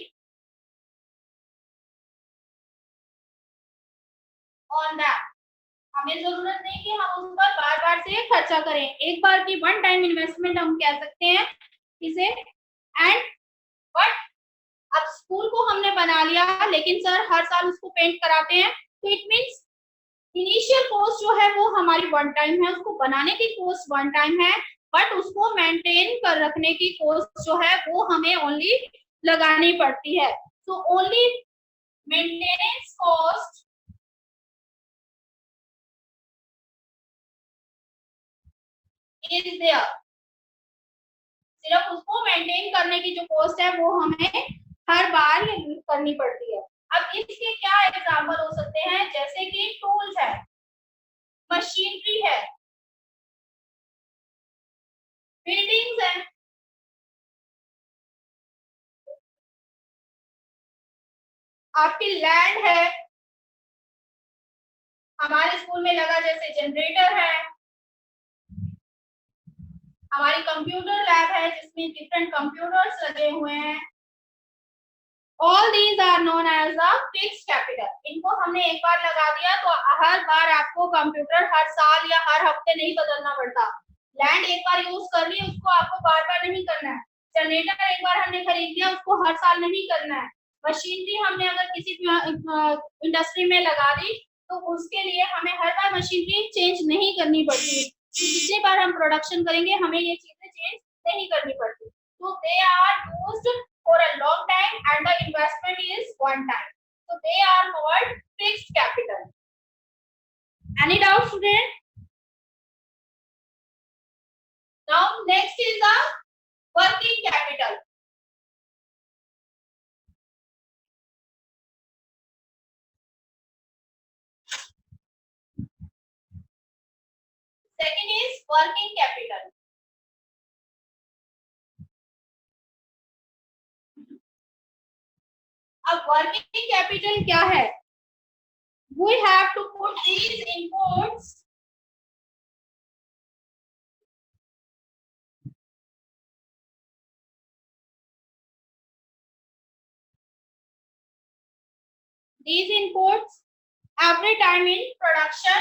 on that. हमें जरूरत नहीं कि हम उस पर बार बार से खर्चा करें. एक बार की वन टाइम इन्वेस्टमेंट हम कह सकते हैं इसे. एंड बट अब स्कूल को हमने बना लिया, लेकिन सर हर साल उसको पेंट कराते हैं, तो इट मीन्स इनिशियल कॉस्ट जो है वो हमारी वन टाइम है. उसको बनाने की कॉस्ट वन टाइम है, बट उसको मेंटेन कर रखने की कॉस्ट जो है वो हमें ओनली लगानी पड़ती है. So only maintenance cost is there. सिर्फ उसको मेंटेन करने की जो कॉस्ट है वो हमें हर बार करनी पड़ती है. अब इसके क्या एग्जांपल हो सकते हैं? जैसे कि टूल्स है, मशीनरी है, बिल्डिंग्स है, आपकी लैंड है, हमारे स्कूल में लगा जैसे जनरेटर है, हमारी कंप्यूटर लैब है जिसमें डिफरेंट कंप्यूटर्स लगे हुए हैं, all these are known as a fixed capital. इनको हमने एक बार लगा दिया तो हर बार आपको कंप्यूटर हर साल या हर हफ्ते नहीं बदलना पड़ता। लैंड एक बार यूज कर ली उसको आपको बार बार नहीं करना है। जनरेटर एक बार हमने खरीद लिया उसको हर साल नहीं करना है। मशीनरी हमने अगर किसी इंडस्ट्री में लगा दी तो उसके लिए हमें हर बार मशीनरी चेंज नहीं करनी पड़ती। जितनी बार हम प्रोडक्शन करेंगे हमें ये चीजें चेंज नहीं करनी पड़ती। तो they are used for a long time and the investment is one time. So they are called fixed capital. Any doubts, student? Now next is the working capital. Second is working capital. अब working capital क्या है? We have to put these inputs every time in production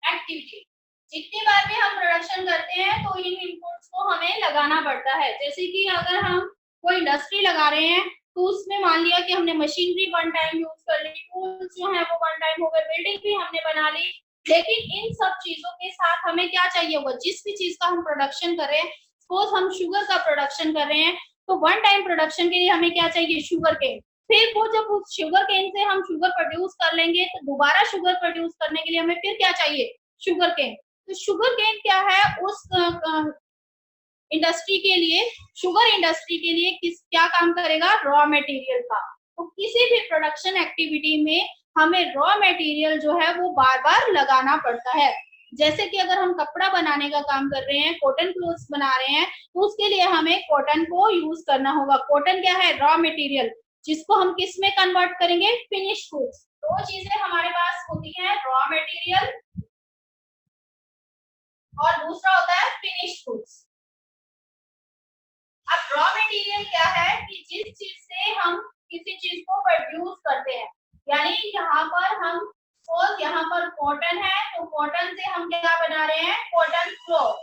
activity. जितनी बार भी हम production करते हैं तो इन inputs को हमें लगाना पड़ता है। जैसे कि अगर हम कोई इंडस्ट्री लगा रहे हैं तो उसमें मान लिया कि हमने मशीनरी वन टाइम यूज कर ली, टूल्स जो है वो वन टाइम हो गए, बिल्डिंग भी हमने बना ली, लेकिन इन सब चीजों के साथ हमें क्या चाहिए होगा? जिस भी चीज का हम प्रोडक्शन कर रहे हैं, सपोज हम शुगर का प्रोडक्शन कर रहे हैं तो वन टाइम प्रोडक्शन के लिए हमें क्या चाहिए? Sugar cane. फिर वो जब उस शुगर केन से हम शुगर प्रोड्यूस कर लेंगे तो दोबारा शुगर प्रोड्यूस करने के लिए हमें फिर क्या चाहिए? Sugar cane. तो शुगर केन क्या है? उस इंडस्ट्री के लिए, शुगर इंडस्ट्री के लिए क्या काम करेगा? रॉ मटेरियल का। तो किसी भी प्रोडक्शन एक्टिविटी में हमें रॉ मटेरियल जो है वो बार बार लगाना पड़ता है। जैसे कि अगर हम कपड़ा बनाने का काम कर रहे हैं, कॉटन क्लोथ्स बना रहे हैं, तो उसके लिए हमें कॉटन को यूज करना होगा। कॉटन क्या है? रॉ मटेरियल, जिसको हम किस में कन्वर्ट करेंगे? Finish goods. दो चीजें हमारे पास होती हैं, रॉ मटेरियल और दूसरा होता है फिनिश गुड्स। अब रॉ मटेरियल क्या है कि जिस चीज से हम किसी चीज को प्रोड्यूस करते हैं, यानी यहाँ पर हम सपोज यहाँ पर कॉटन है तो कॉटन से हम क्या बना रहे हैं? Cotton cloth.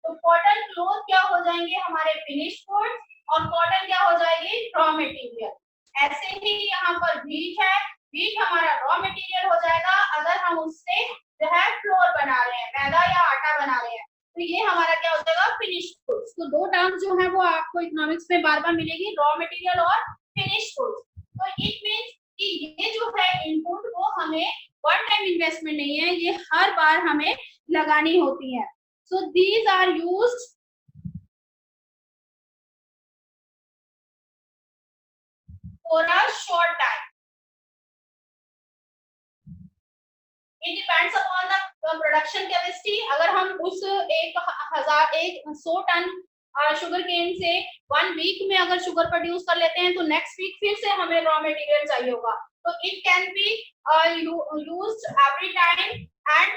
तो कॉटन क्लॉथ क्या हो जाएंगे? हमारे फिनिश गुड्स, और कॉटन क्या हो जाएगी? Raw material. ऐसे ही यहाँ पर व्हीट है, व्हीट हमारा रॉ मटेरियल हो जाएगा अगर हम उससे जो है फ्लोर बना रहे हैं, मैदा या आटा बना रहे हैं, तो ये हमारा क्या हो जाएगा? Finish goods. तो दो टर्म्स जो है वो आपको इकोनॉमिक्स में बार बार मिलेगी, रॉ मटेरियल और फिनिश गुड्स। तो इट मींस कि ये जो है इनपुट वो हमें वन टाइम इन्वेस्टमेंट नहीं है, ये हर बार हमें लगानी होती है। So these are used for a short time. It depends upon the production capacity. अगर हम उस 100 टन शुगर केन से 1 वीक में अगर शुगर प्रोड्यूस कर लेते हैं तो नेक्स्ट वीक फिर से हमें रॉ मटेरियल चाहिए होगा। तो it can be used every time and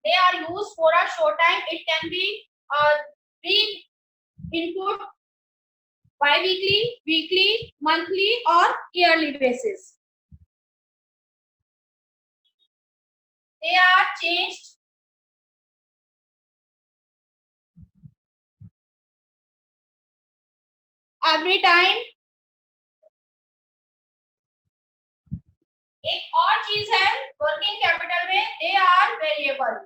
they are used for a short time. It can be input bi-weekly, weekly, monthly or yearly basis. They are changed every time. एक और चीज है working capital में, they are variable.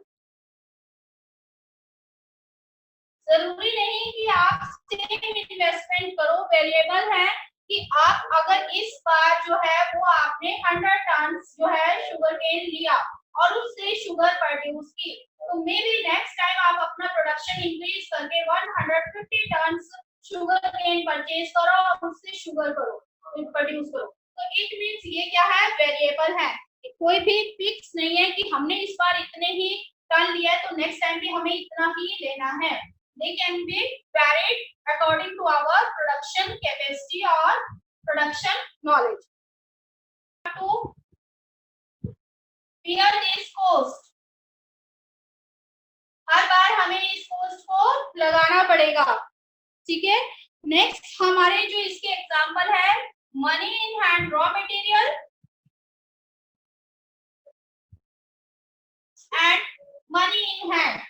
जरूरी नहीं कि आप same investment करो, वेरिएबल है कि आप अगर इस बार जो है वो आपने 100 टन जो है शुगर केन लिया और उससे शुगर प्रोड्यूस की, तो मे बी नेक्स्ट टाइम आप अपना प्रोडक्शन इंक्रीज करके 150 टन शुगर केन परचेज करो और उससे शुगर करो, प्रोड्यूस करो। तो इट मींस ये क्या है? वेरिएबल है, कोई भी फिक्स नहीं है कि हमने इस बार इतने ही टन लिया है तो नेक्स्ट टाइम भी हमें इतना ही लेना है। They can be varied according to our production capacity or production knowledge. To bear this cost, पड़ेगा, ठीक है। नेक्स्ट हमारे जो इसके एग्जाम्पल है, money in hand raw material and money in hand.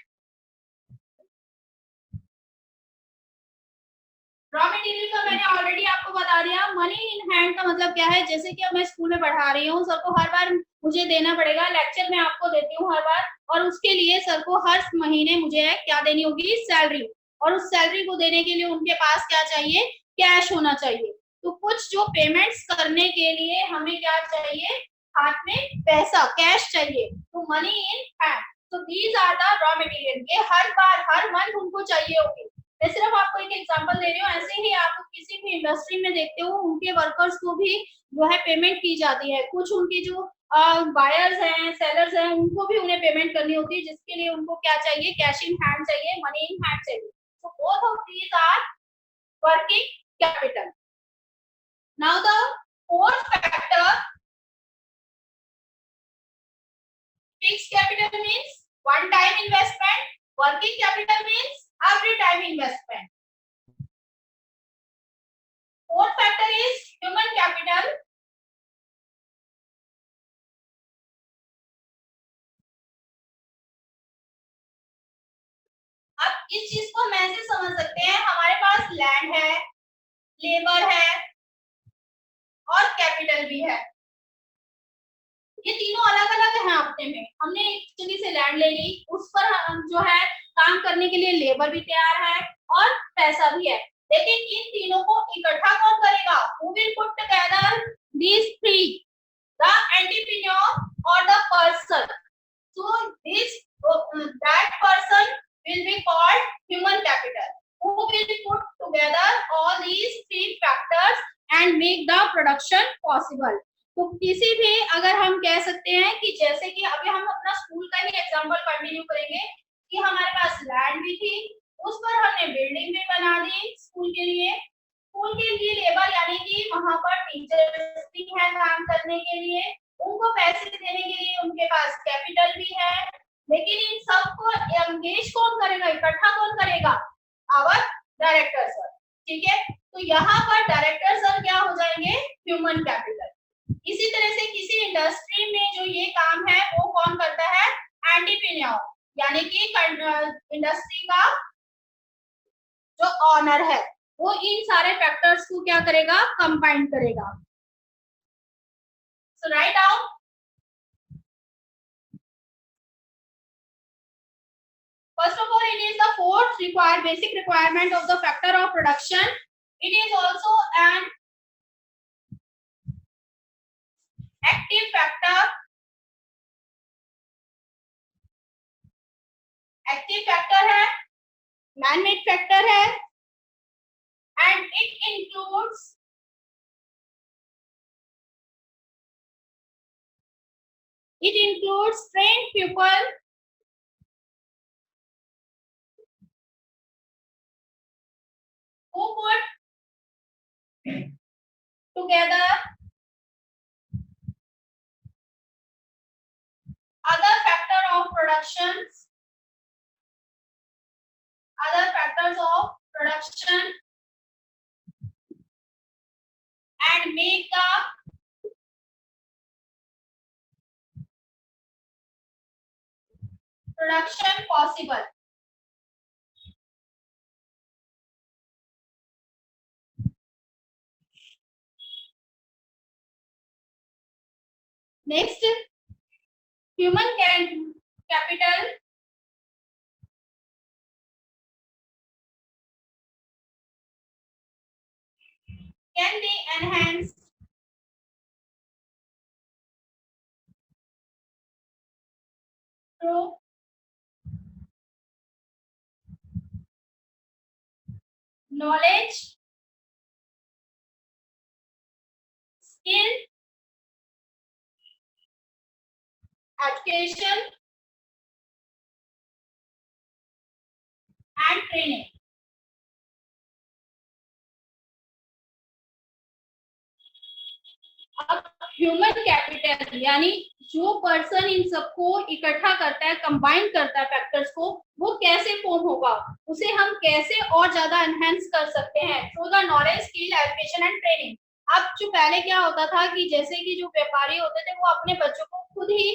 Raw material का मैंने ऑलरेडी आपको बता दिया। मनी इन हैंड का मतलब क्या है, जैसे कि अब मैं स्कूल में पढ़ा रही हूँ, सर को हर बार मुझे देना पड़ेगा, लेक्चर में आपको देती हूँ हर बार, और उसके लिए सर को हर महीने मुझे क्या देनी होगी, सैलरी, और उस सैलरी को देने के लिए उनके पास क्या चाहिए, कैश होना चाहिए। तो कुछ जो पेमेंट्स करने के लिए हमें क्या चाहिए, हाथ में पैसा, कैश चाहिए, तो मनी इन हैंड। तो these are the raw material, ये हर बार हर मंथ उनको चाहिए होगी। मैं सिर्फ आपको एक एग्जांपल दे रही हूँ, ऐसे ही आप किसी भी इंडस्ट्री में देखते हो, उनके वर्कर्स को भी जो है पेमेंट की जाती है। कुछ उनके जो बायर्स हैं, सेलर्स हैं, उनको भी उन्हें पेमेंट करनी होती है, जिसके लिए उनको क्या चाहिए, कैश इन हैंड चाहिए, मनी इन हैंड चाहिए। तो both of these are working capital. Now the fourth factor, fixed capital means one time investment, working capital means every time investment. Fourth factor is human capital. अब इस चीज को हम ऐसे समझ सकते हैं, हमारे पास लैंड है, लेबर है और कैपिटल भी है। ये तीनों अलग अलग हैं अपने में। हमने एक जगह से लैंड ले ली, उस पर हम जो है काम करने के लिए लेबर भी तैयार है और पैसा भी है, लेकिन इन तीनों को इकट्ठा कौन करेगा, who will put together these three, the entrepreneur or the person. So this that person will be called human capital, who will put together all these three factors and make the production possible. तो किसी भी, अगर हम कह सकते हैं कि जैसे कि अभी हम अपना स्कूल का ही एग्जांपल कंटिन्यू करेंगे कि हमारे पास लैंड भी थी, उस पर हमने बिल्डिंग भी बना दी स्कूल के लिए, स्कूल के लिए लेबर यानी कि वहां पर टीचर्स भी हैं काम करने के लिए, उनको पैसे देने के लिए उनके पास कैपिटल भी है, लेकिन इन सबको एंगेज कौन करेगा, इकट्ठा कौन करेगा, आवर डायरेक्टर सर, ठीक है। तो यहाँ पर डायरेक्टर सर क्या हो जाएंगे, ह्यूमन कैपिटल। इसी तरह से किसी इंडस्ट्री में जो ये काम है वो कौन करता है, एंटरप्रेन्योर, यानी कि इंडस्ट्री का जो ऑनर है वो इन सारे फैक्टर्स को क्या करेगा, कंबाइन करेगा। So write down, first of all, it is the fourth basic requirement of the factor of production. It is also an active factor. Active factor है, मैन मेड फैक्टर है, and it includes trained people who put together other factor of productions, other factors of production and make the production possible. Next, human capital can be enhanced through knowledge, skill, education and training. अब human capital यानी जो person in सबको इकट्ठा करता है, combine करता है factors को, वो कैसे फॉर्म होगा, उसे हम कैसे और ज्यादा एनहेंस कर सकते हैं through the knowledge, skill, education and training. अब जो पहले क्या होता था कि जैसे कि जो व्यापारी होते थे वो अपने बच्चों को खुद ही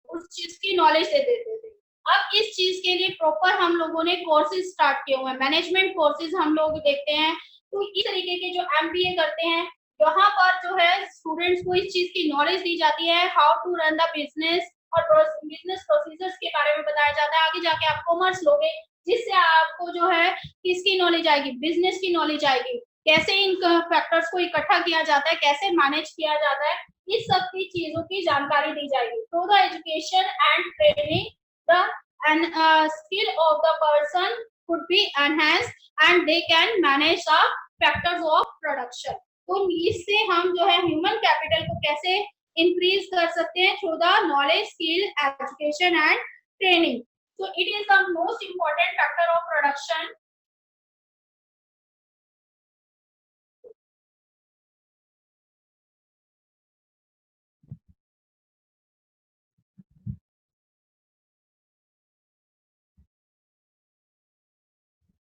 उस चीज की नॉलेज दे देते थे। अब इस चीज के लिए प्रॉपर हम लोगों ने कोर्सेज स्टार्ट किए हुए हैं, मैनेजमेंट कोर्सेज हम लोग देखते हैं। तो इस तरीके के जो एमबीए करते हैं, यहाँ पर जो है स्टूडेंट्स को इस चीज की नॉलेज दी जाती है, how to run the business और बिजनेस प्रोसीजर्स के बारे में बताया जाता है। आगे जाके आप कॉमर्स लोगे जिससे आपको जो है किसकी नॉलेज आएगी, बिजनेस की नॉलेज आएगी, कैसे इन फैक्टर्स को इकट्ठा किया जाता है, कैसे मैनेज किया जाता है, इस सब की चीजों की जानकारी दी जाएगी। Through the education and training the skill of the person could be enhanced and they can manage the factors of production। तो इससे हम जो है ह्यूमन कैपिटल को कैसे इंक्रीज कर सकते हैं through the knowledge, skill, education and training. So it is the most important factor of production.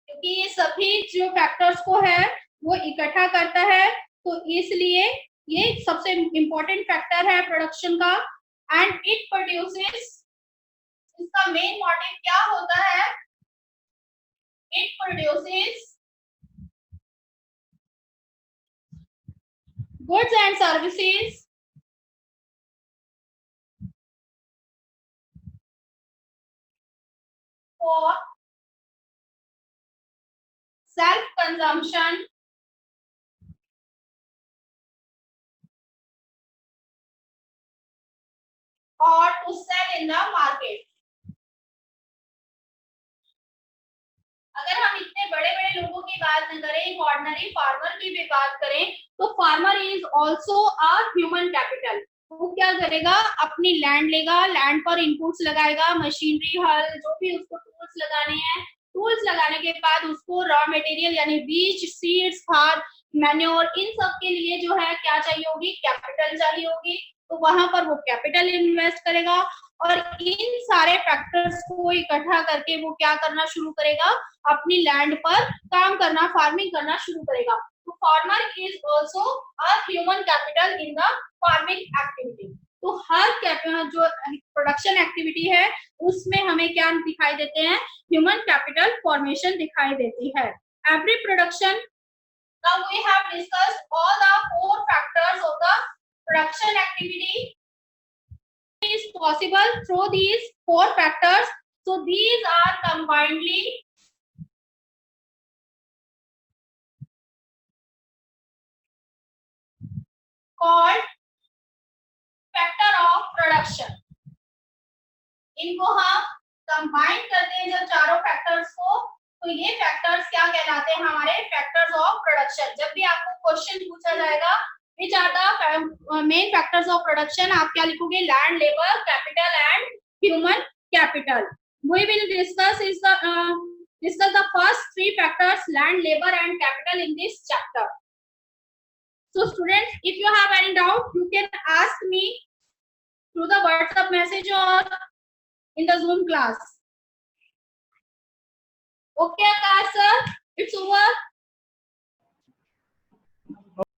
क्योंकि ये सभी जो फैक्टर्स को है वो इकट्ठा करता है, तो इसलिए ये सबसे इम्पोर्टेंट फैक्टर है प्रोडक्शन का। एंड इट प्रोड्यूसेस, इसका मेन मोटिव क्या होता है, it produces goods and services for self consumption और to sell in the market. अगर हम इतने बड़े बड़े लोगों की बात न करें, एक ऑर्डिनरी फार्मर की भी बात करें, तो farmer is also a human capital. वो क्या करेगा, अपनी लैंड लेगा, लैंड पर इनपुट्स लगाएगा, मशीनरी, हल, जो भी उसको टूल्स लगाने हैं, टूल्स लगाने के बाद उसको रॉ मटेरियल यानी बीज, सीड्स, खाद, मैन्योर, इन सब के लिए जो है क्या चाहिए होगी, कैपिटल चाहिए होगी। तो वहां पर वो कैपिटल इन्वेस्ट करेगा और इन सारे फैक्टर्स को इकट्ठा करके वो क्या करना शुरू करेगा, अपनी लैंड पर काम करना, फार्मिंग करना शुरू करेगा। तो farmer is also a human capital in the farming activity. तो हर जो प्रोडक्शन एक्टिविटी है उसमें हमें क्या दिखाई देते हैं, ह्यूमन कैपिटल फॉर्मेशन दिखाई देती है। Every production, now we have discussed all the four factors of the production activity is possible through these four factors. So these are combinedly called factor of production। इनको हम combine करते हैं जब चारों factors को, तो ये फैक्टर्स क्या कहलाते हैं, हमारे फैक्टर्स ऑफ प्रोडक्शन। जब भी आपको क्वेश्चन पूछा जाएगा which are the main factors of production, आप क्या लिखोगे, land, labour, capital and human capital. We will discuss the first three factors, land, labor and capital, in this chapter. So students, if you have any doubt you can ask me through the WhatsApp message or in the Zoom class. Okay Akash sir, it's over.